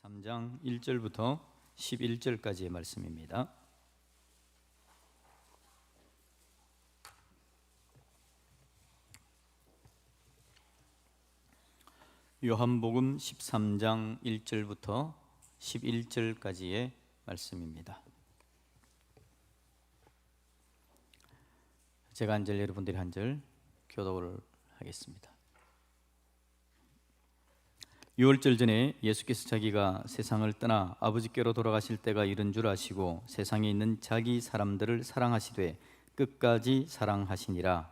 13장 1절부터 11절까지의 말씀입니다. 요한복음 13장 1절부터 11절까지의 말씀입니다. 제가 한 절, 여러분들이 한 절 교독을 하겠습니다. 6월절 전에 예수께서 자기가 세상을 떠나 아버지께로 돌아가실 때가 이른 줄 아시고 세상에 있는 자기 사람들을 사랑하시되 끝까지 사랑하시니라.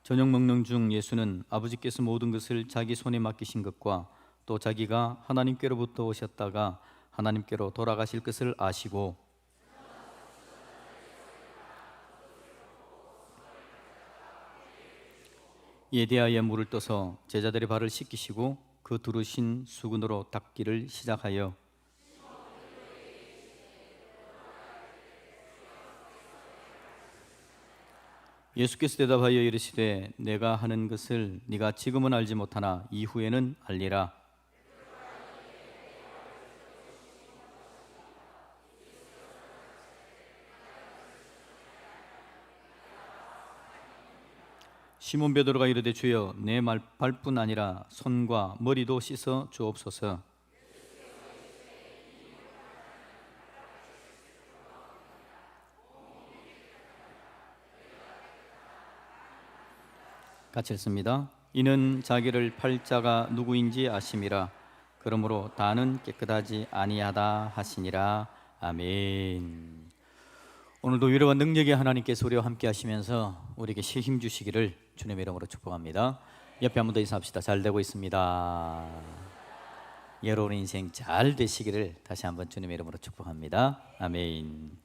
저녁 먹는 중 예수는 아버지께서 모든 것을 자기 손에 맡기신 것과 또 자기가 하나님께로부터 오셨다가 하나님께로 돌아가실 것을 아시고 이에 대하여 물을 떠서 제자들의 발을 씻기시고 그 두르신 수건으로 닦기를 시작하여 예수께서 대답하여 이르시되 내가 하는 것을 네가 지금은 알지 못하나 이후에는 알리라. 시몬 베드로가 이르되 주여 내 발뿐 아니라 손과 머리도 씻어 주옵소서. 같이 읽습니다. 이는 자기를 팔 자가 누구인지 아심이라. 그러므로 다는 깨끗하지 아니하다 하시니라. 아멘. 오늘도 위로와 능력의 하나님께서 우리와 함께 하시면서 우리에게 힘 주시기를 주님의 이름으로 축복합니다. 옆에 한 번 더 인사합시다. 잘 되고 있습니다. 여러분 인생 잘 되시기를 다시 한번 주님의 이름으로 축복합니다. 아멘.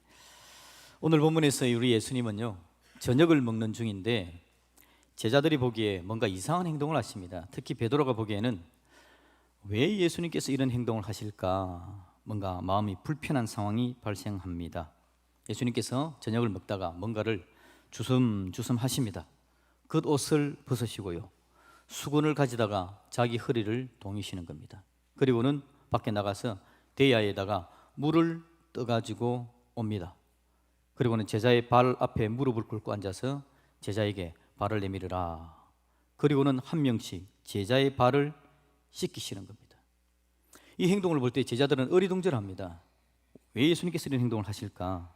오늘 본문에서 우리 예수님은요 저녁을 먹는 중인데 제자들이 보기에 뭔가 이상한 행동을 하십니다. 특히 베드로가 보기에는 왜 예수님께서 이런 행동을 하실까 뭔가 마음이 불편한 상황이 발생합니다. 예수님께서 저녁을 먹다가 뭔가를 주섬주섬 하십니다. 겉옷을 벗으시고요 수건을 가지다가 자기 허리를 동이시는 겁니다. 그리고는 밖에 나가서 대야에다가 물을 떠가지고 옵니다. 그리고는 제자의 발 앞에 무릎을 꿇고 앉아서 제자에게 발을 내밀으라. 그리고는 한 명씩 제자의 발을 씻기시는 겁니다. 이 행동을 볼 때 제자들은 어리둥절합니다. 왜 예수님께서 이런 행동을 하실까?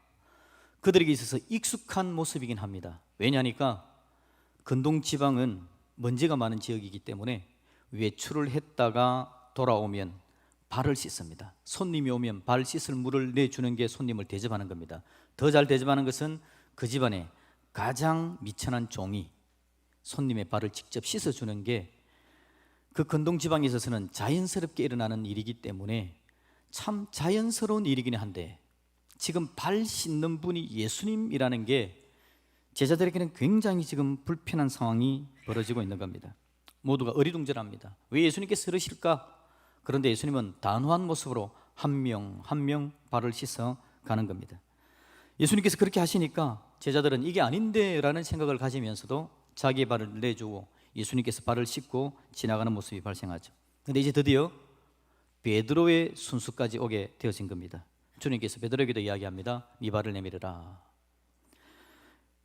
그들에게 있어서 익숙한 모습이긴 합니다. 왜냐하니까 근동 지방은 먼지가 많은 지역이기 때문에 외출을 했다가 돌아오면 발을 씻습니다. 손님이 오면 발 씻을 물을 내주는 게 손님을 대접하는 겁니다. 더 잘 대접하는 것은 그 집안에 가장 미천한 종이 손님의 발을 직접 씻어주는 게 그 근동 지방에 있어서는 자연스럽게 일어나는 일이기 때문에 참 자연스러운 일이긴 한데 지금 발 씻는 분이 예수님이라는 게 제자들에게는 굉장히 지금 불편한 상황이 벌어지고 있는 겁니다. 모두가 어리둥절합니다. 왜 예수님께서 그러실까? 그런데 예수님은 단호한 모습으로 한 명 한 명 발을 씻어 가는 겁니다. 예수님께서 그렇게 하시니까 제자들은 이게 아닌데 라는 생각을 가지면서도 자기의 발을 내주고 예수님께서 발을 씻고 지나가는 모습이 발생하죠. 그런데 이제 드디어 베드로의 순수까지 오게 되어진 겁니다. 주님께서 베드로에게도 이야기합니다. 네 발을 내밀으라.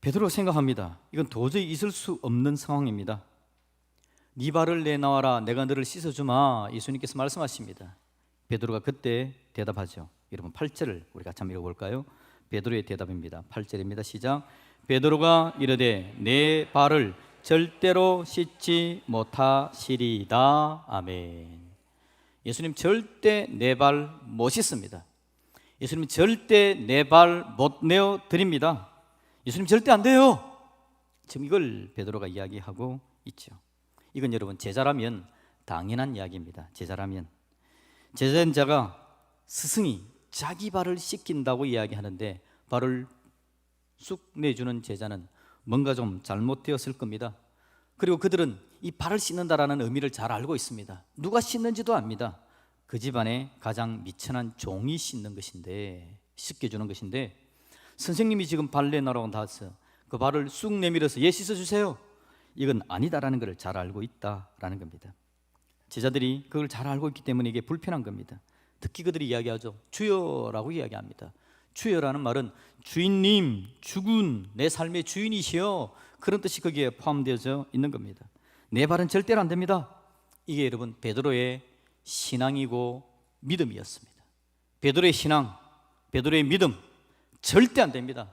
베드로가 생각합니다. 이건 도저히 있을 수 없는 상황입니다. 네 발을 내놔라. 내가 너를 씻어주마. 예수님께서 말씀하십니다. 베드로가 그때 대답하죠. 여러분 8절을 우리 같이 한번 읽어볼까요? 베드로의 대답입니다. 8절입니다. 시작. 베드로가 이르되 내 발을 절대로 씻지 못하시리다. 아멘. 예수님 절대 내 발 못 씻습니다. 예수님 절대 내 발 못 내어 드립니다. 예수님 절대 안 돼요. 지금 이걸 베드로가 이야기하고 있죠. 이건 여러분 제자라면 당연한 이야기입니다. 제자라면 제자인 자가 스승이 자기 발을 씻긴다고 이야기하는데 발을 쑥 내주는 제자는 뭔가 좀 잘못되었을 겁니다. 그리고 그들은 이 발을 씻는다라는 의미를 잘 알고 있습니다. 누가 씻는지도 압니다. 그 집안에 가장 미천한 종이 씻는 것인데, 씻겨주는 것인데, 선생님이 지금 발 내놔라고 나왔어요. 그 발을 쑥 내밀어서 예 씻어주세요. 이건 아니다라는 것을 잘 알고 있다라는 겁니다. 제자들이 그걸 잘 알고 있기 때문에 이게 불편한 겁니다. 특히 그들이 이야기하죠. 주여라고 이야기합니다. 주여라는 말은 주인님, 주군, 내 삶의 주인이시여, 그런 뜻이 거기에 포함되어져 있는 겁니다. 내 발은 절대로 안 됩니다. 이게 여러분 베드로의 신앙이고 믿음이었습니다. 베드로의 신앙, 베드로의 믿음 절대 안 됩니다.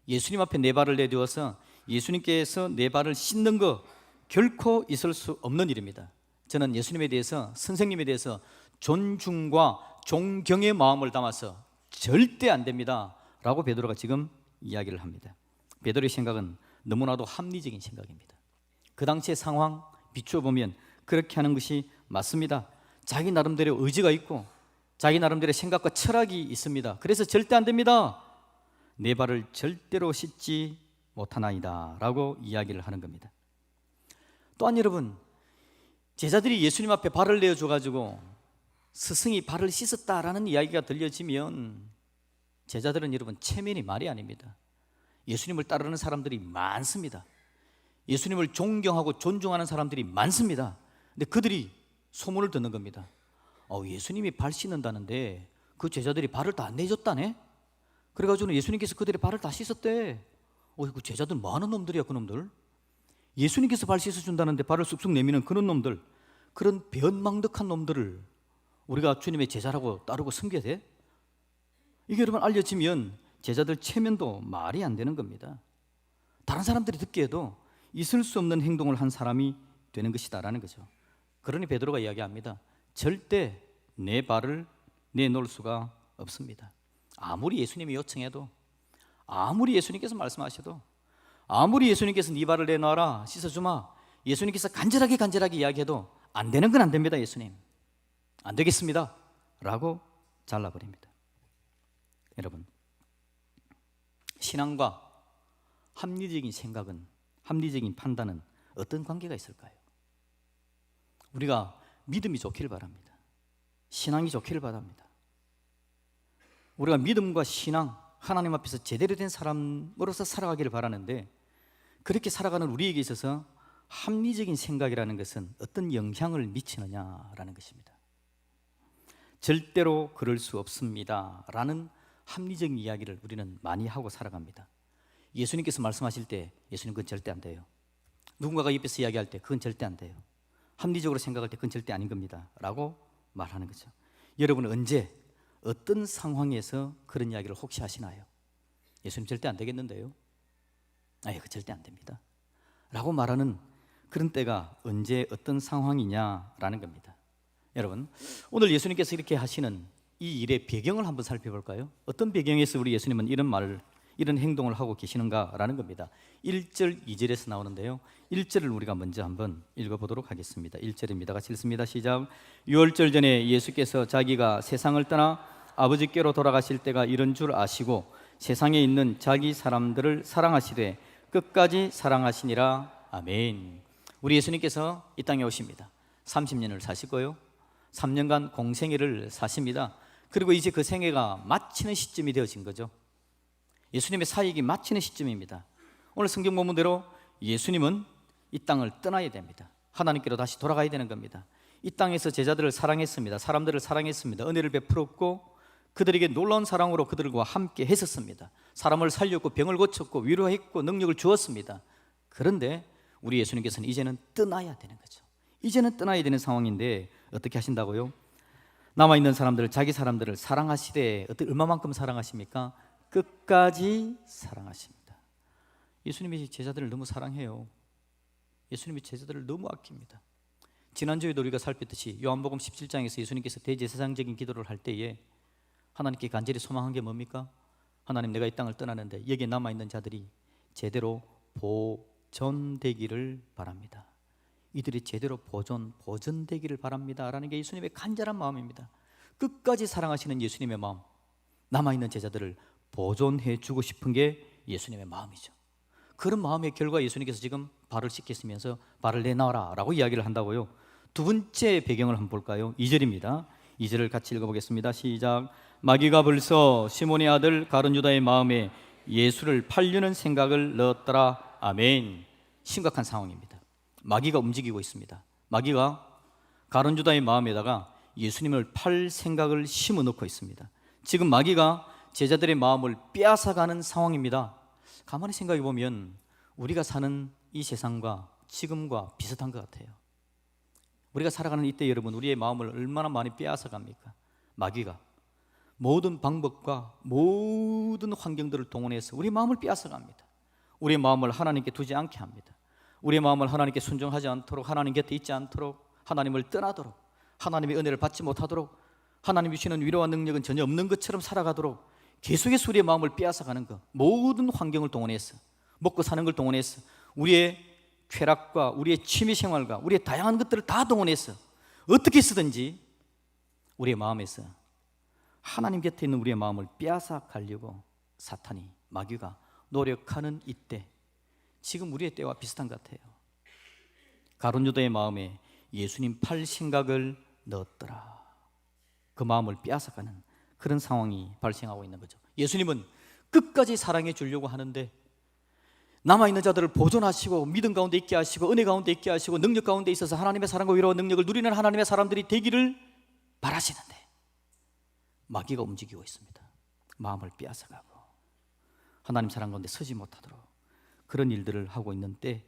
예수님 앞에 내 발을 내두어서 예수님께서 내 발을 씻는 거 결코 있을 수 없는 일입니다. 저는 예수님에 대해서, 선생님에 대해서 존중과 존경의 마음을 담아서 절대 안 됩니다 라고 베드로가 지금 이야기를 합니다. 베드로의 생각은 너무나도 합리적인 생각입니다. 그 당시의 상황 비추어 보면 그렇게 하는 것이 맞습니다. 자기 나름대로 의지가 있고 자기 나름대로 생각과 철학이 있습니다. 그래서 절대 안 됩니다. 내 발을 절대로 씻지 못하나이다 라고 이야기를 하는 겁니다. 또한 여러분, 제자들이 예수님 앞에 발을 내어줘가지고 스승이 발을 씻었다라는 이야기가 들려지면 제자들은 여러분 체면이 말이 아닙니다. 예수님을 따르는 사람들이 많습니다. 예수님을 존경하고 존중하는 사람들이 많습니다. 근데 그들이 소문을 듣는 겁니다. 예수님이 발 씻는다는데 그 제자들이 발을 다 안 내줬다네? 그래가지고 예수님께서 그들의 발을 다 씻었대. 그 제자들 많은 놈들이야. 그놈들 예수님께서 발 씻어준다는데 발을 쑥쑥 내미는 그런 놈들, 그런 변망덕한 놈들을 우리가 주님의 제자라고 따르고 섬겨야 돼? 이게 여러분 알려지면 제자들 체면도 말이 안 되는 겁니다. 다른 사람들이 듣기에도 있을 수 없는 행동을 한 사람이 되는 것이다라는 거죠. 그러니 베드로가 이야기합니다. 절대 내 발을 내놓을 수가 없습니다. 아무리 예수님이 요청해도, 아무리 예수님께서 말씀하셔도, 아무리 예수님께서 네 발을 내놔라, 씻어주마, 예수님께서 간절하게 이야기해도 안 되는 건 안 됩니다. 예수님 안 되겠습니다 라고 잘라버립니다. 여러분, 신앙과 합리적인 생각은, 합리적인 판단은 어떤 관계가 있을까요? 우리가 믿음이 좋기를 바랍니다. 신앙이 좋기를 바랍니다. 우리가 믿음과 신앙, 하나님 앞에서 제대로 된 사람으로서 살아가기를 바라는데, 그렇게 살아가는 우리에게 있어서 합리적인 생각이라는 것은 어떤 영향을 미치느냐라는 것입니다. 절대로 그럴 수 없습니다 라는 합리적인 이야기를 우리는 많이 하고 살아갑니다. 예수님께서 말씀하실 때 예수님 그건 절대 안 돼요. 누군가가 옆에서 이야기할 때 그건 절대 안 돼요. 합리적으로 생각할 때 그건 절대 아닌 겁니다 라고 말하는 거죠. 여러분은 언제 어떤 상황에서 그런 이야기를 혹시 하시나요? 예수님 절대 안 되겠는데요? 그 절대 안 됩니다 라고 말하는 그런 때가 언제 어떤 상황이냐라는 겁니다. 여러분, 오늘 예수님께서 이렇게 하시는 이 일의 배경을 한번 살펴볼까요? 어떤 배경에서 우리 예수님은 이런 말을, 이런 행동을 하고 계시는가라는 겁니다. 1절, 2절에서 나오는데요, 1절을 우리가 먼저 한번 읽어보도록 하겠습니다. 1절입니다. 같이 읽습니다. 시작. 유월절 전에 예수께서 자기가 세상을 떠나 아버지께로 돌아가실 때가 이런 줄 아시고 세상에 있는 자기 사람들을 사랑하시되 끝까지 사랑하시니라. 아멘. 우리 예수님께서 이 땅에 오십니다. 30년을 사시고요, 3년간 공생애를 사십니다. 그리고 이제 그 생애가 마치는 시점이 되어진 거죠. 예수님의 사역이 마치는 시점입니다. 오늘 성경 본문대로 예수님은 이 땅을 떠나야 됩니다. 하나님께로 다시 돌아가야 되는 겁니다. 이 땅에서 제자들을 사랑했습니다. 사람들을 사랑했습니다. 은혜를 베풀었고 그들에게 놀라운 사랑으로 그들과 함께 했었습니다. 사람을 살렸고 병을 고쳤고 위로했고 능력을 주었습니다. 그런데 우리 예수님께서는 이제는 떠나야 되는 거죠. 이제는 떠나야 되는 상황인데 어떻게 하신다고요? 남아있는 사람들을, 자기 사람들을 사랑하시되 얼마만큼 사랑하십니까? 끝까지 사랑하십니다. 예수님이 제자들을 너무 사랑해요. 예수님이 제자들을 너무 아낍니다. 지난주에도 우리가 살폈듯이 요한복음 17장에서 예수님께서 대제사장적인 기도를 할 때에 하나님께 간절히 소망한 게 뭡니까? 하나님, 내가 이 땅을 떠나는데 여기에 남아있는 자들이 제대로 보존되기를 바랍니다. 이들이 제대로 보존되기를 바랍니다 라는 게 예수님의 간절한 마음입니다. 끝까지 사랑하시는 예수님의 마음, 남아있는 제자들을 보존해 주고 싶은 게 예수님의 마음이죠. 그런 마음의 결과 예수님께서 지금 발을 씻겠으면서 발을 내놔라 라고 이야기를 한다고요. 두 번째 배경을 한번 볼까요? 2절입니다. 2절을 같이 읽어보겠습니다. 시작. 마귀가 벌써 시몬의 아들 가룟 유다의 마음에 예수를 팔려는 생각을 넣었더라. 아멘. 심각한 상황입니다. 마귀가 움직이고 있습니다. 마귀가 가룟 유다의 마음에다가 예수님을 팔 생각을 심어 넣고 있습니다. 지금 마귀가 제자들의 마음을 빼앗아가는 상황입니다. 가만히 생각해 보면 우리가 사는 이 세상과 지금과 비슷한 것 같아요. 우리가 살아가는 이때 여러분, 우리의 마음을 얼마나 많이 빼앗아갑니까? 마귀가 모든 방법과 모든 환경들을 동원해서 우리 마음을 빼앗아갑니다. 우리의 마음을 하나님께 두지 않게 합니다. 우리의 마음을 하나님께 순종하지 않도록, 하나님 곁에 있지 않도록, 하나님을 떠나도록, 하나님의 은혜를 받지 못하도록, 하나님이 주시는 위로와 능력은 전혀 없는 것처럼 살아가도록 계속해서 우리의 마음을 빼앗아가는 것, 모든 환경을 동원해서, 먹고 사는 걸 동원해서, 우리의 쾌락과 우리의 취미생활과 우리의 다양한 것들을 다 동원해서 어떻게 쓰든지 우리의 마음에서 하나님 곁에 있는 우리의 마음을 빼앗아가려고 사탄이, 마귀가 노력하는 이때, 지금 우리의 때와 비슷한 것 같아요. 가룟 유다의 마음에 예수님 팔 생각을 넣었더라. 그 마음을 빼앗아가는 그런 상황이 발생하고 있는 거죠. 예수님은 끝까지 사랑해 주려고 하는데 남아있는 자들을 보존하시고 믿음 가운데 있게 하시고 은혜 가운데 있게 하시고 능력 가운데 있어서 하나님의 사랑과 위로와 능력을 누리는 하나님의 사람들이 되기를 바라시는데 마귀가 움직이고 있습니다. 마음을 빼앗아가고 하나님 사랑 가운데 서지 못하도록 그런 일들을 하고 있는 때,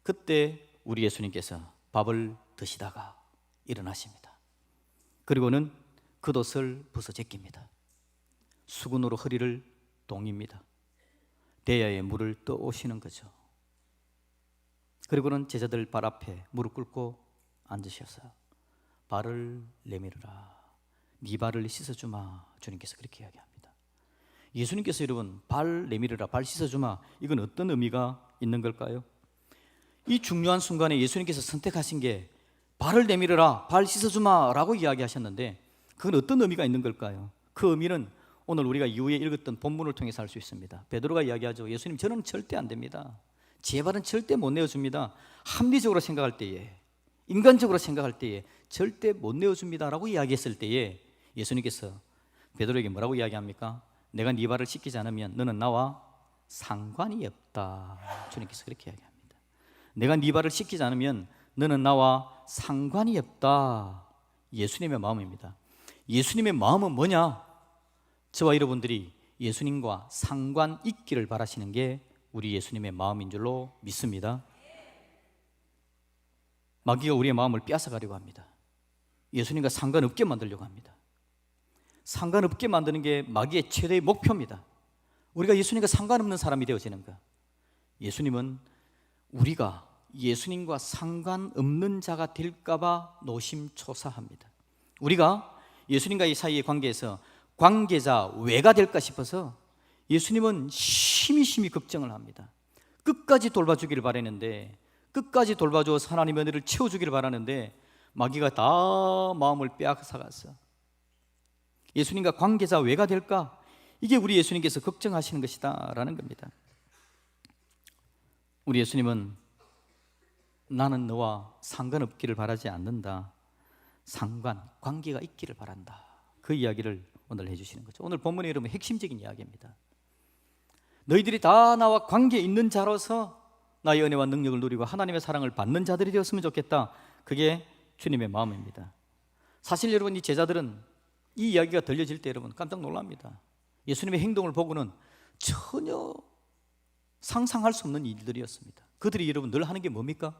그때 우리 예수님께서 밥을 드시다가 일어나십니다. 그리고는 겉옷을 벗어 제낍니다. 수건으로 허리를 동입니다. 대야에 물을 떠오시는 거죠. 그리고는 제자들 발 앞에 무릎 꿇고 앉으셔서 발을 내밀으라, 네 발을 씻어주마. 주님께서 그렇게 이야기합니다. 예수님께서 여러분 발 내밀으라, 발 씻어주마, 이건 어떤 의미가 있는 걸까요? 이 중요한 순간에 예수님께서 선택하신 게 발을 내밀으라, 발 씻어주마 라고 이야기하셨는데 그건 어떤 의미가 있는 걸까요? 그 의미는 오늘 우리가 이후에 읽었던 본문을 통해서 알 수 있습니다. 베드로가 이야기하죠. 예수님, 저는 절대 안 됩니다. 제 발은 절대 못 내어줍니다. 합리적으로 생각할 때에, 인간적으로 생각할 때에 절대 못 내어줍니다 라고 이야기했을 때에 예수님께서 베드로에게 뭐라고 이야기합니까? 내가 네 발을 씻기지 않으면 너는 나와 상관이 없다. 주님께서 그렇게 이야기합니다. 내가 네 발을 씻기지 않으면 너는 나와 상관이 없다. 예수님의 마음입니다. 예수님의 마음은 뭐냐? 저와 여러분들이 예수님과 상관 있기를 바라시는 게 우리 예수님의 마음인 줄로 믿습니다. 마귀가 우리의 마음을 빼앗아가려고 합니다. 예수님과 상관없게 만들려고 합니다. 상관없게 만드는 게 마귀의 최대의 목표입니다. 우리가 예수님과 상관없는 사람이 되어지는 것. 예수님은 우리가 예수님과 상관없는 자가 될까 봐 노심초사합니다. 우리가 예수님과의 사이의 관계에서 관계자 외가 될까 싶어서 예수님은 심히 걱정을 합니다. 끝까지 돌봐주기를 바라는데, 끝까지 돌봐줘서 하나님의 은혜를 채워주기를 바라는데 마귀가 다 마음을 빼앗아가서 예수님과 관계자 외가 될까? 이게 우리 예수님께서 걱정하시는 것이다 라는 겁니다. 우리 예수님은 나는 너와 상관없기를 바라지 않는다, 관계가 있기를 바란다, 그 이야기를 오늘 해주시는 거죠. 오늘 본문에 여러분 핵심적인 이야기입니다. 너희들이 다 나와 관계 있는 자로서 나의 은혜와 능력을 누리고 하나님의 사랑을 받는 자들이 되었으면 좋겠다. 그게 주님의 마음입니다. 사실 여러분, 이 제자들은 이 이야기가 들려질 때 여러분 깜짝 놀랍니다. 예수님의 행동을 보고는 전혀 상상할 수 없는 일들이었습니다. 그들이 여러분 늘 하는 게 뭡니까?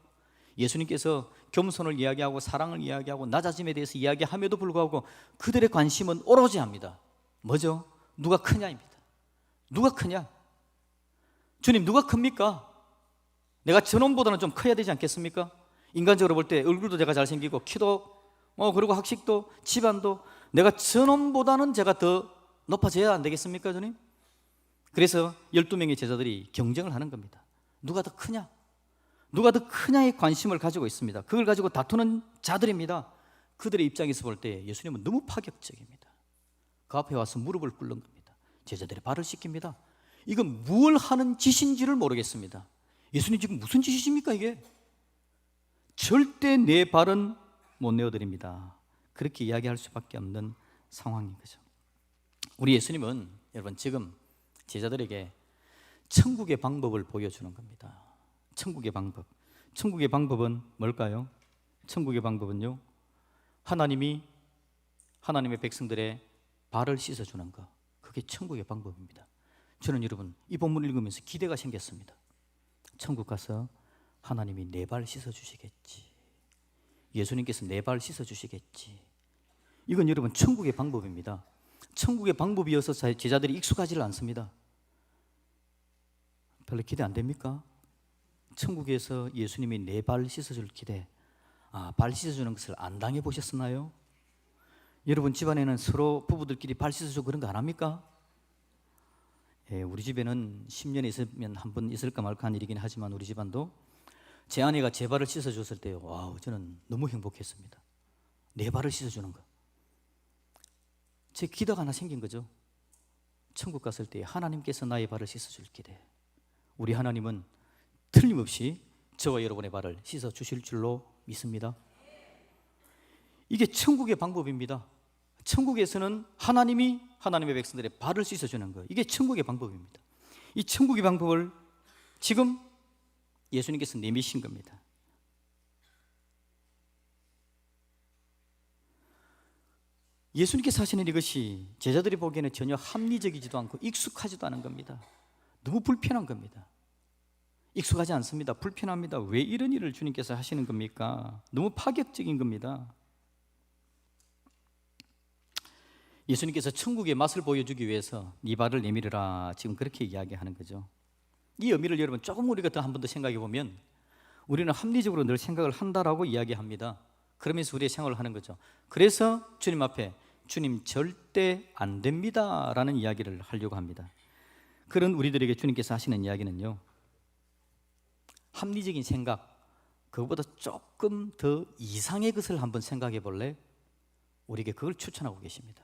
예수님께서 겸손을 이야기하고 사랑을 이야기하고 낮아짐에 대해서 이야기함에도 불구하고 그들의 관심은 오로지 합니다. 뭐죠? 누가 크냐입니다. 누가 크냐? 주님, 누가 큽니까? 내가 저놈보다는 좀 커야 되지 않겠습니까? 인간적으로 볼 때 얼굴도 제가 잘생기고 키도 그리고 학식도 집안도 내가 저놈보다는 제가 더 높아져야 안 되겠습니까, 주님? 그래서 12명의 제자들이 경쟁을 하는 겁니다. 누가 더 크냐? 누가 더 크냐에 관심을 가지고 있습니다. 그걸 가지고 다투는 자들입니다. 그들의 입장에서 볼 때 예수님은 너무 파격적입니다. 그 앞에 와서 무릎을 꿇는 겁니다. 제자들의 발을 씻깁니다. 이건 무엇을 하는 짓인지를 모르겠습니다. 예수님 지금 무슨 짓이십니까 이게? 절대 내 발은 못 내어드립니다. 그렇게 이야기할 수밖에 없는 상황인 거죠. 우리 예수님은 여러분 지금 제자들에게 천국의 방법을 보여주는 겁니다. 천국의 방법. 천국의 방법은 뭘까요? 천국의 방법은요, 하나님이 하나님의 백성들의 발을 씻어주는 것. 그게 천국의 방법입니다. 저는 여러분 이 본문을 읽으면서 기대가 생겼습니다. 천국 가서 하나님이 내 발 씻어주시겠지, 예수님께서 내 발 씻어주시겠지. 이건 여러분 천국의 방법입니다. 천국의 방법이어서 제자들이 익숙하지를 않습니다. 별로 기대 안 됩니까? 천국에서 예수님이 내 발 씻어줄 기대. 발 씻어주는 것을 안 당해 보셨나요? 여러분 집안에는 서로 부부들끼리 발 씻어주고 그런 거 안 합니까? 우리 집에는 10년에 있으면 한 번 있을까 말까 한 일이긴 하지만 우리 집안도 제 아내가 제 발을 씻어줬을 때요, 와우, 저는 너무 행복했습니다. 내 발을 씻어주는 거. 제 기대가 하나 생긴 거죠. 천국 갔을 때 하나님께서 나의 발을 씻어줄 기대. 우리 하나님은 틀림없이 저와 여러분의 발을 씻어주실 줄로 믿습니다. 이게 천국의 방법입니다. 천국에서는 하나님이 하나님의 백성들의 발을 씻어주는 거, 이게 천국의 방법입니다. 이 천국의 방법을 지금 예수님께서 내미신 겁니다. 예수님께서 하시는 이것이 제자들이 보기에는 전혀 합리적이지도 않고 익숙하지도 않은 겁니다. 너무 불편한 겁니다. 익숙하지 않습니다. 불편합니다. 왜 이런 일을 주님께서 하시는 겁니까? 너무 파격적인 겁니다. 예수님께서 천국의 맛을 보여주기 위해서 네 발을 내밀으라, 지금 그렇게 이야기하는 거죠. 이 의미를 여러분 조금 우리가 더 한 번 더 생각해 보면 우리는 합리적으로 늘 생각을 한다라고 이야기합니다. 그러면서 우리의 생각을 하는 거죠. 그래서 주님 앞에 주님 절대 안 됩니다 라는 이야기를 하려고 합니다. 그런 우리들에게 주님께서 하시는 이야기는요, 합리적인 생각, 그것보다 조금 더 이상의 것을 한번 생각해 볼래? 우리에게 그걸 추천하고 계십니다.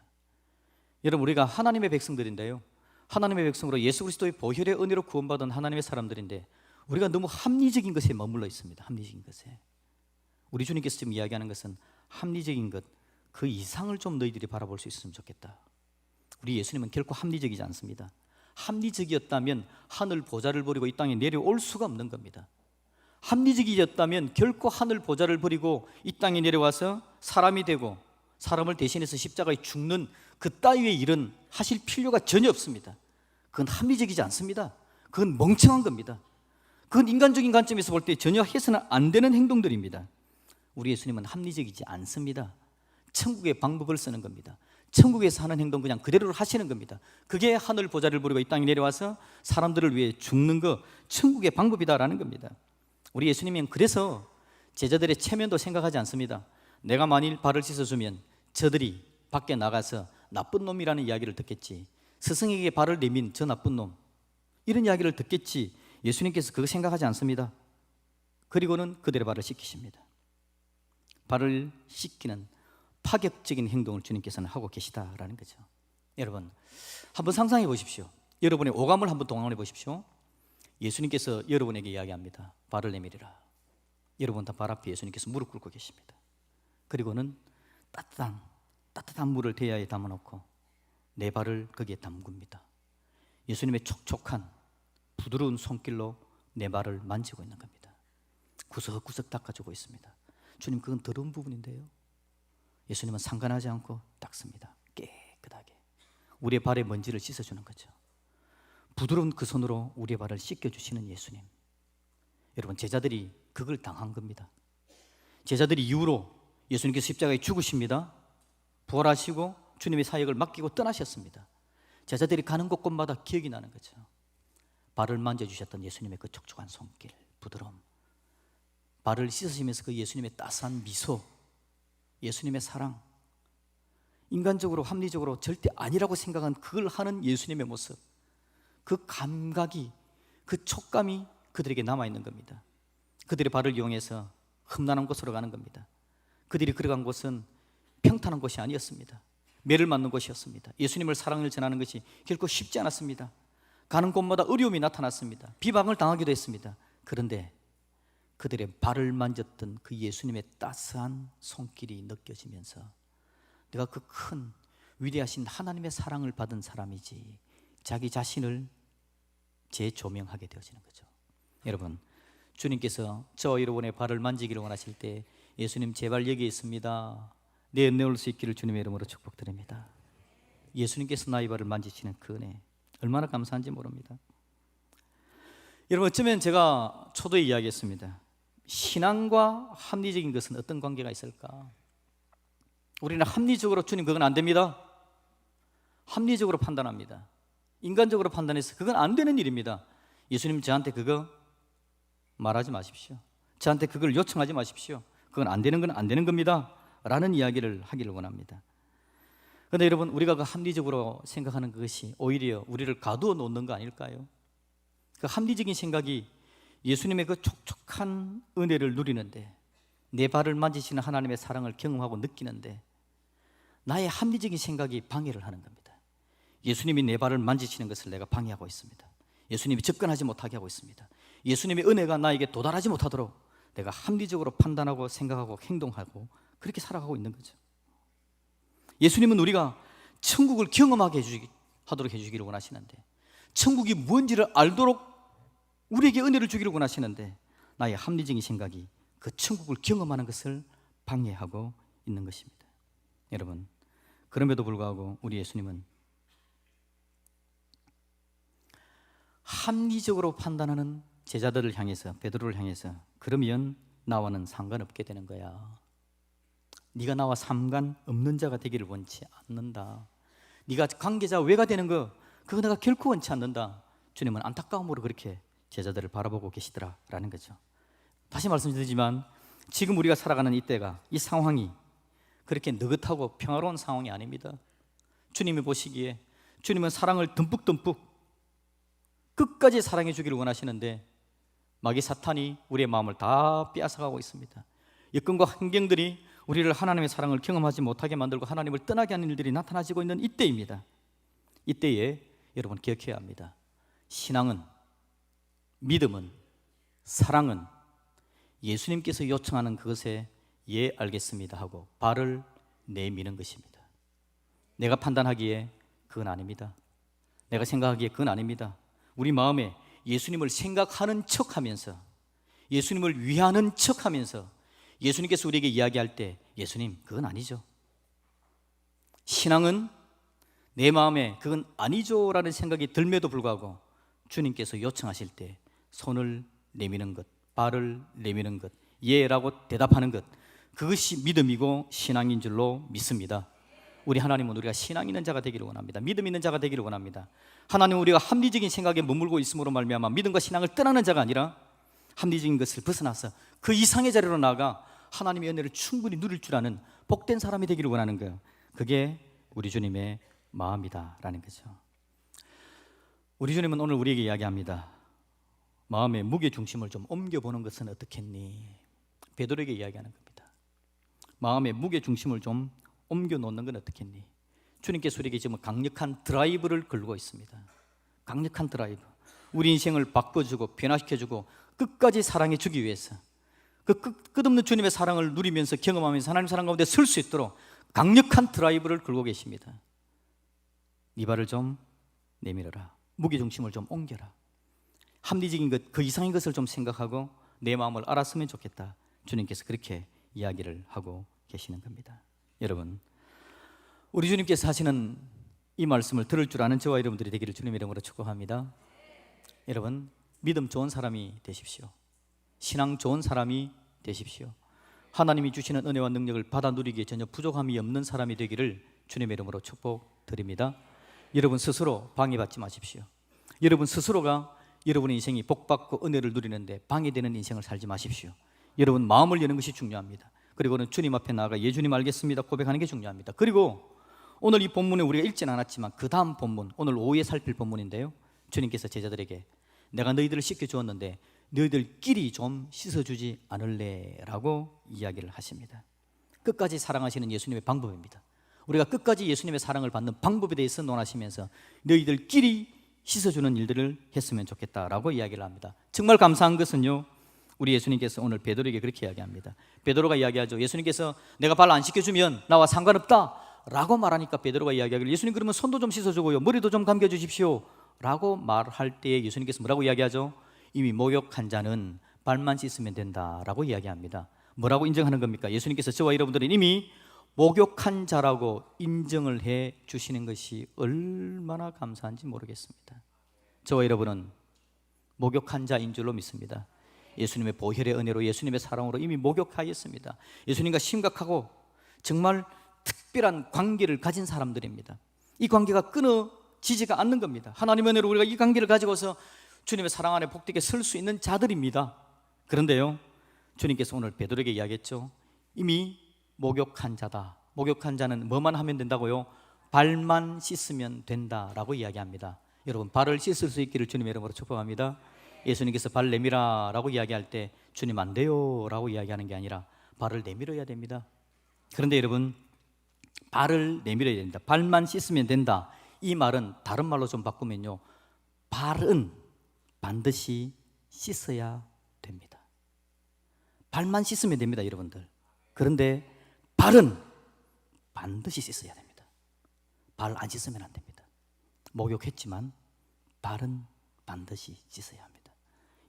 여러분, 우리가 하나님의 백성들인데요, 하나님의 백성으로 예수 그리스도의 보혈의 은혜로 구원받은 하나님의 사람들인데 우리가 너무 합리적인 것에 머물러 있습니다. 합리적인 것에. 우리 주님께서 지금 이야기하는 것은 합리적인 것, 그 이상을 좀 너희들이 바라볼 수 있으면 좋겠다. 우리 예수님은 결코 합리적이지 않습니다. 합리적이었다면 하늘 보좌를 버리고 이 땅에 내려올 수가 없는 겁니다. 합리적이었다면 결코 하늘 보좌를 버리고 이 땅에 내려와서 사람이 되고 사람을 대신해서 십자가에 죽는 그 따위의 일은 하실 필요가 전혀 없습니다. 그건 합리적이지 않습니다. 그건 멍청한 겁니다. 그건 인간적인 관점에서 볼 때 전혀 해서는 안 되는 행동들입니다. 우리 예수님은 합리적이지 않습니다. 천국의 방법을 쓰는 겁니다. 천국에서 하는 행동 그냥 그대로 하시는 겁니다. 그게 하늘 보좌를 버리고 이 땅에 내려와서 사람들을 위해 죽는 거, 천국의 방법이다라는 겁니다. 우리 예수님은 그래서 제자들의 체면도 생각하지 않습니다. 내가 만일 발을 씻어주면 저들이 밖에 나가서 나쁜 놈이라는 이야기를 듣겠지, 스승에게 발을 내민 저 나쁜 놈, 이런 이야기를 듣겠지. 예수님께서 그거 생각하지 않습니다. 그리고는 그들의 발을 씻기십니다. 발을 씻기는 파격적인 행동을 주님께서는 하고 계시다라는 거죠. 여러분, 한번 상상해 보십시오. 여러분의 오감을 한번 동원해 보십시오. 예수님께서 여러분에게 이야기합니다. 발을 내밀으라. 여러분 다 발 앞에 예수님께서 무릎 꿇고 계십니다. 그리고는 따뜻한 물을 대야에 담아놓고 내 발을 거기에 담굽니다. 예수님의 촉촉한 부드러운 손길로 내 발을 만지고 있는 겁니다. 구석구석 닦아주고 있습니다. 주님, 그건 더러운 부분인데요. 예수님은 상관하지 않고 닦습니다. 깨끗하게 우리의 발에 먼지를 씻어주는 거죠. 부드러운 그 손으로 우리의 발을 씻겨주시는 예수님. 여러분, 제자들이 그걸 당한 겁니다. 제자들이 이후로 예수님께서 십자가에 죽으십니다. 부활하시고 주님의 사역을 맡기고 떠나셨습니다. 제자들이 가는 곳곳마다 기억이 나는 거죠. 발을 만져주셨던 예수님의 그 촉촉한 손길, 부드러움, 발을 씻으시면서 그 예수님의 따스한 미소, 예수님의 사랑, 인간적으로 합리적으로 절대 아니라고 생각한 그걸 하는 예수님의 모습, 그 감각이, 그 촉감이 그들에게 남아있는 겁니다. 그들의 발을 이용해서 험난한 곳으로 가는 겁니다. 그들이 걸어간 곳은 평탄한 곳이 아니었습니다. 매를 맞는 곳이었습니다. 예수님을 사랑을 전하는 것이 결코 쉽지 않았습니다. 가는 곳마다 어려움이 나타났습니다. 비방을 당하기도 했습니다. 그런데 그들의 발을 만졌던 그 예수님의 따스한 손길이 느껴지면서 내가 그 큰 위대하신 하나님의 사랑을 받은 사람이지, 자기 자신을 재조명하게 되어지는 거죠. 여러분, 주님께서 저와 여러분의 발을 만지기를 원하실 때 예수님 제발 여기 있습니다, 내놓을 수 있기를 주님의 이름으로 축복드립니다. 예수님께서 나의 발을 만지시는 그 은혜 얼마나 감사한지 모릅니다. 여러분, 어쩌면 제가 초도에 이야기했습니다. 신앙과 합리적인 것은 어떤 관계가 있을까? 우리는 합리적으로 주님 그건 안 됩니다, 합리적으로 판단합니다. 인간적으로 판단해서 그건 안 되는 일입니다. 예수님 저한테 그거 말하지 마십시오, 저한테 그걸 요청하지 마십시오, 그건 안 되는 건 안 되는 겁니다 라는 이야기를 하기를 원합니다. 그런데 여러분, 우리가 그 합리적으로 생각하는 그것이 오히려 우리를 가두어 놓는 거 아닐까요? 그 합리적인 생각이 예수님의 그 촉촉한 은혜를 누리는데, 내 발을 만지시는 하나님의 사랑을 경험하고 느끼는데 나의 합리적인 생각이 방해를 하는 겁니다. 예수님이 내 발을 만지시는 것을 내가 방해하고 있습니다. 예수님이 접근하지 못하게 하고 있습니다. 예수님의 은혜가 나에게 도달하지 못하도록 내가 합리적으로 판단하고 생각하고 행동하고 그렇게 살아가고 있는 거죠. 예수님은 우리가 천국을 경험하게 하도록 해주기를 원하시는데, 천국이 뭔지를 알도록 우리에게 은혜를 주기를 원하시는데, 나의 합리적인 생각이 그 천국을 경험하는 것을 방해하고 있는 것입니다. 여러분, 그럼에도 불구하고 우리 예수님은 합리적으로 판단하는 제자들을 향해서, 베드로를 향해서, 그러면 나와는 상관없게 되는 거야, 네가 나와 상관없는 자가 되기를 원치 않는다, 네가 관계자 외가 되는 거 그거 내가 결코 원치 않는다. 주님은 안타까움으로 그렇게 제자들을 바라보고 계시더라라는 거죠. 다시 말씀드리지만 지금 우리가 살아가는 이때가, 이 상황이 그렇게 느긋하고 평화로운 상황이 아닙니다. 주님이 보시기에 주님은 사랑을 듬뿍듬뿍 끝까지 사랑해 주기를 원하시는데, 마귀 사탄이 우리의 마음을 다 빼앗아가고 있습니다. 여건과 환경들이 우리를 하나님의 사랑을 경험하지 못하게 만들고 하나님을 떠나게 하는 일들이 나타나지고 있는 이때입니다. 이때에 여러분 기억해야 합니다. 신앙은, 믿음은, 사랑은 예수님께서 요청하는 그것에 예 알겠습니다 하고 발을 내미는 것입니다. 내가 판단하기에 그건 아닙니다. 내가 생각하기에 그건 아닙니다. 우리 마음에 예수님을 생각하는 척하면서, 예수님을 위하는 척하면서 예수님께서 우리에게 이야기할 때 예수님 그건 아니죠, 신앙은 내 마음에 그건 아니죠 라는 생각이 들매도 불구하고 주님께서 요청하실 때 손을 내미는 것, 발을 내미는 것, 예라고 대답하는 것, 그것이 믿음이고 신앙인 줄로 믿습니다. 우리 하나님은 우리가 신앙 있는 자가 되기를 원합니다. 믿음 있는 자가 되기를 원합니다. 하나님은 우리가 합리적인 생각에 머물고 있음으로 말미암아 믿음과 신앙을 떠나는 자가 아니라 합리적인 것을 벗어나서 그 이상의 자리로 나아가 하나님의 은혜를 충분히 누릴 줄 아는 복된 사람이 되기를 원하는 거예요. 그게 우리 주님의 마음이다라는 거죠. 우리 주님은 오늘 우리에게 이야기합니다. 마음의 무게 중심을 좀 옮겨보는 것은 어떻겠니? 베드로에게 이야기하는 겁니다. 마음의 무게 중심을 좀 옮겨놓는 건 어떻겠니? 주님께서 우리에게 지금 강력한 드라이브를 걸고 있습니다. 강력한 드라이브, 우리 인생을 바꿔주고 변화시켜주고 끝까지 사랑해주기 위해서, 그 끝없는 주님의 사랑을 누리면서 경험하면서 하나님 사랑 가운데 설 수 있도록 강력한 드라이브를 걸고 계십니다. 네 발을 좀 내밀어라, 무게중심을 좀 옮겨라, 합리적인 것, 그 이상의 것을 좀 생각하고 내 마음을 알았으면 좋겠다. 주님께서 그렇게 이야기를 하고 계시는 겁니다. 여러분, 우리 주님께서 하시는 이 말씀을 들을 줄 아는 저와 여러분들이 되기를 주님의 이름으로 축복합니다. 여러분, 믿음 좋은 사람이 되십시오. 신앙 좋은 사람이 되십시오. 하나님이 주시는 은혜와 능력을 받아 누리기에 전혀 부족함이 없는 사람이 되기를 주님의 이름으로 축복드립니다. 여러분 스스로 방해받지 마십시오. 여러분 스스로가 여러분의 인생이 복받고 은혜를 누리는데 방해되는 인생을 살지 마십시오. 여러분 마음을 여는 것이 중요합니다. 그리고는 주님 앞에 나아가 예 주님 알겠습니다 고백하는 게 중요합니다. 그리고 오늘 이 본문에 우리가 읽지는 않았지만 그 다음 본문, 오늘 오후에 살필 본문인데요, 주님께서 제자들에게 내가 너희들을 씻겨주었는데 너희들끼리 좀 씻어주지 않을래? 라고 이야기를 하십니다. 끝까지 사랑하시는 예수님의 방법입니다. 우리가 끝까지 예수님의 사랑을 받는 방법에 대해서 논하시면서 너희들끼리 씻어주는 일들을 했으면 좋겠다라고 이야기를 합니다. 정말 감사한 것은요, 우리 예수님께서 오늘 베드로에게 그렇게 이야기합니다. 베드로가 이야기하죠. 예수님께서 내가 발 안 씻겨주면 나와 상관없다 라고 말하니까 베드로가 이야기하기를 예수님 그러면 손도 좀 씻어주고요, 머리도 좀 감겨주십시오 라고 말할 때에 예수님께서 뭐라고 이야기하죠? 이미 목욕한 자는 발만 씻으면 된다라고 이야기합니다. 뭐라고 인정하는 겁니까? 예수님께서 저와 여러분들은 이미 목욕한 자라고 인정을 해 주시는 것이 얼마나 감사한지 모르겠습니다. 저와 여러분은 목욕한 자인 줄로 믿습니다. 예수님의 보혈의 은혜로, 예수님의 사랑으로 이미 목욕하였습니다. 예수님과 심각하고 정말 특별한 관계를 가진 사람들입니다. 이 관계가 끊어지지가 않는 겁니다. 하나님의 은혜로 우리가 이 관계를 가지고서 주님의 사랑 안에 복되게 설 수 있는 자들입니다. 그런데요, 주님께서 오늘 베드로에게 이야기했죠. 이미 목욕한 자다. 목욕한 자는 뭐만 하면 된다고요? 발만 씻으면 된다라고 이야기합니다. 여러분, 발을 씻을 수 있기를 주님의 이름으로 축복합니다. 예수님께서 발 내밀어 라고 이야기할 때 주님 안 돼요 라고 이야기하는 게 아니라 발을 내밀어야 됩니다. 그런데 여러분, 발을 내밀어야 됩니다. 발만 씻으면 된다. 이 말은 다른 말로 좀 바꾸면요, 발은 반드시 씻어야 됩니다. 발만 씻으면 됩니다, 여러분들. 그런데 발은 반드시 씻어야 됩니다. 발 안 씻으면 안 됩니다. 목욕했지만 발은 반드시 씻어야 합니다.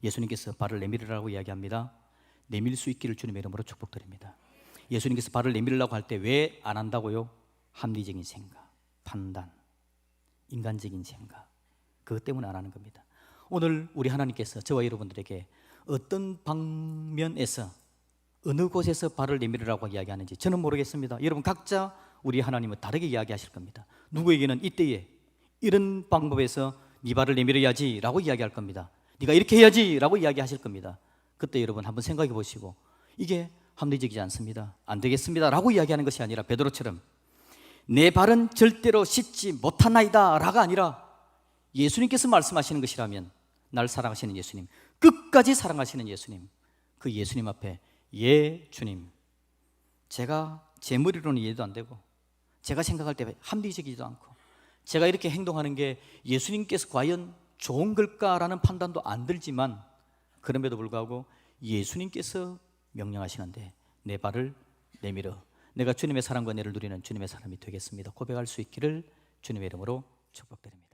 예수님께서 발을 내밀으라고 이야기합니다. 내밀 수 있기를 주님의 이름으로 축복드립니다. 예수님께서 발을 내밀으라고 할 때 왜 안 한다고요? 합리적인 생각, 판단, 인간적인 생각, 그것 때문에 안 하는 겁니다. 오늘 우리 하나님께서 저와 여러분들에게 어떤 방면에서 어느 곳에서 발을 내밀으라고 이야기하는지 저는 모르겠습니다. 여러분 각자 우리 하나님은 다르게 이야기하실 겁니다. 누구에게는 이때에 이런 방법에서 네 발을 내밀어야지 라고 이야기할 겁니다. 네가 이렇게 해야지 라고 이야기하실 겁니다. 그때 여러분 한번 생각해 보시고 이게 합리적이지 않습니다, 안 되겠습니다 라고 이야기하는 것이 아니라 베드로처럼 내 발은 절대로 씻지 못하나이다 라가 아니라 예수님께서 말씀하시는 것이라면 날 사랑하시는 예수님, 끝까지 사랑하시는 예수님, 그 예수님 앞에 예 주님, 제가 제 머리로는 이해도 안 되고 제가 생각할 때 합리적이지도 않고 제가 이렇게 행동하는 게 예수님께서 과연 좋은 걸까라는 판단도 안 들지만 그럼에도 불구하고 예수님께서 명령하시는데 내 발을 내밀어 내가 주님의 사랑과 은혜를 누리는 주님의 사람이 되겠습니다 고백할 수 있기를 주님의 이름으로 축복드립니다.